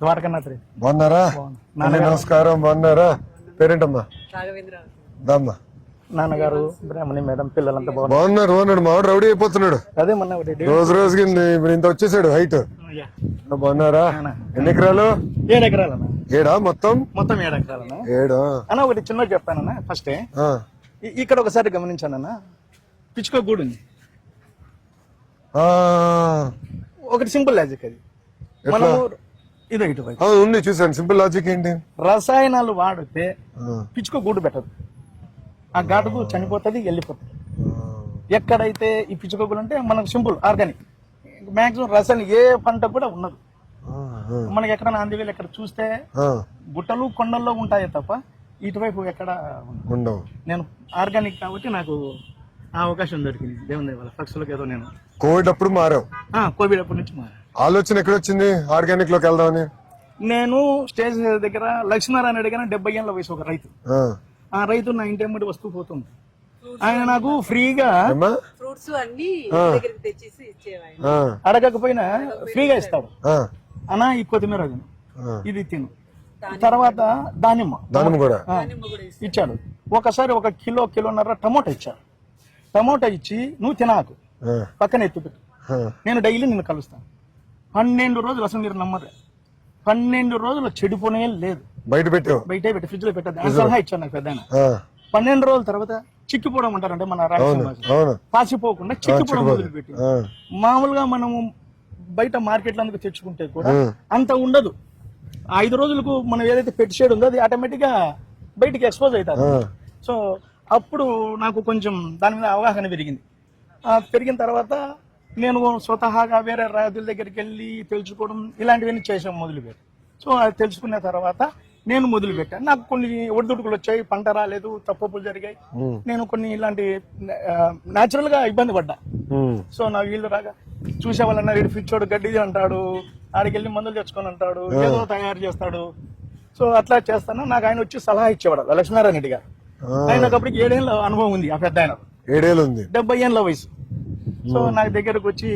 ద్వారకనాథ్ రెడ్డి బాగున్నారా? నమస్కారం. బాగున్నారా? పేరేంటమ్మా? దమ్మా. నాన్నగారు బ్రాహ్మణి మేడం పిల్లలంతా బాగున్నారు. మావాడు రౌడీ అయిపోతున్నాడు అదే మొన్న రోజు రోజుకి. ఇప్పుడు ఇంత వచ్చేసాడు హైట్. బాగున్నారా? ఎన్ని ఎకరాలు? 7 ఎకరాలన్నా. ఏడా మొత్తం? మొత్తం 7 ఎకరాలన్నా. ఏడా అన్న ఒకటి చిన్న చెప్పానన్నా. ఫస్టే ఇక్కడ ఒకసారి గమనించానన్నా, పిచ్చుకో గూడు ఉంది. ఒకటి సింపుల్ లాజిక్ అది. మనము ఇదో ఇటువైపు ఉంది చూసాను. సింపుల్ లాజిక్ ఏంటి? రసాయనాలు వాడితే పిచ్చుకో గూడు పెట్టదు, ఆ ఘాటుకు చనిపోతుంది, వెళ్ళిపోతుంది. ఎక్కడైతే ఈ పిచ్చుకోగులు అంటే మనకు సింపుల్ ఆర్గానిక్, మాక్సిమం రసాయనం ఏ పంట కూడా ఉండదు. మనకి ఎక్కడ ఆంధ్రవేలు ఎక్కడ చూస్తే గుట్టలు కొండల్లో ఉంటాయి తప్ప ఇటువైపు ఎక్కడ ఉండవు. నేను ఆర్గానిక్ కాబట్టి నాకు ఆ అవకాశం దొరికింది దేవుని వాళ్ళ ఫ్లక్స్లోకి. ఏదో నేను కోవిడ్ అప్పుడు మారావు? కోవిడ్ అప్పటి నుంచి మారా. ఆలోచన ఎక్కడొచ్చింది ఆర్గానిక్ లోకి వెళ్దామని? నేను స్టేజ్ దగ్గర లక్ష్మీనారాయణ దగ్గర 70 ఏళ్ళ వయసు ఒక రైతు. ఆ రైతు నా ఇంటి ఎమ్మడి వస్తూ పోతుంది. ఆయన నాకు ఫ్రీగా ఫ్రూట్స్ అన్ని తెచ్చేసి ఇచ్చేవాడు. అడగకపోయినా ఫ్రీగా ఇస్తాడు. అన్నా ఈ కొత్తిమీర తిను, ఇది తిను, తర్వాత దానిమ్మ కూడా ఇచ్చాడు. ఒకసారి 1 కిలోన్నర టమోటా ఇచ్చాడు. టమోటా ఇచ్చి నువ్వు తినాకు, పక్కన ఎత్తిపెట్టు, నేను డైలీ నిన్ను కలుస్తాను. 12 రోజులు, అసలు మీరు నమ్మరు, 12 రోజులు చెడిపోనే లేదు. బయటే పెట్టి ఫ్రిడ్జ్ లో పెట్టదు. సలహా ఇచ్చాను నాకు పెద్ద. 12 రోజుల తర్వాత చిక్కిపోవడం అంటారంటే మన రాష్ట్రం పాసిపోకుండా చిక్కిపోవడం మొదలుపెట్టి. మామూలుగా మనము బయట మార్కెట్లో అందుకు తెచ్చుకుంటే కూడా అంత ఉండదు. 5 రోజులకు మనం ఏదైతే పెట్టి షేడ్ ఉందో అది ఆటోమేటిక్ గా బయటికి ఎక్స్పోజ్ అవుతారు. సో అప్పుడు నాకు కొంచెం దాని మీద అవగాహన పెరిగింది. పెరిగిన తర్వాత నేను స్వతహాగా వేరే రైతుల దగ్గరికి వెళ్ళి తెలుసుకోవడం ఇలాంటివన్నీ చేసాం మొదలుపెట్టి. సో అది తెలుసుకున్న తర్వాత నేను మొదలుపెట్టాను. నాకు కొన్ని ఒడిదుడుకులు వచ్చాయి, పంట రాలేదు, తప్పులు జరిగాయి. నేను కొన్ని ఇలాంటి న్యాచురల్ గా ఇబ్బంది పడ్డా. సో నా వీళ్ళు రాగా చూసే వాళ్ళన్నా వీడు పిచ్చోడు గడ్డి అంటాడు, ఆడికి వెళ్ళి మందులు తెచ్చుకొని అంటాడు, ఏదో తయారు చేస్తాడు. సో అట్లా చేస్తాను. నాకు ఆయన వచ్చి సలహా ఇచ్చేవాడు లక్ష్మీనారాయణ రెడ్డి గారు. ఆయనకు అప్పటికి 7 ఏళ్ళ అనుభవం ఉంది. ఆ పెద్ద ఆయన 7 ఏళ్ళు ఉంది, 70 ఏళ్ళ వయసు. సో నాకు దగ్గరకు వచ్చి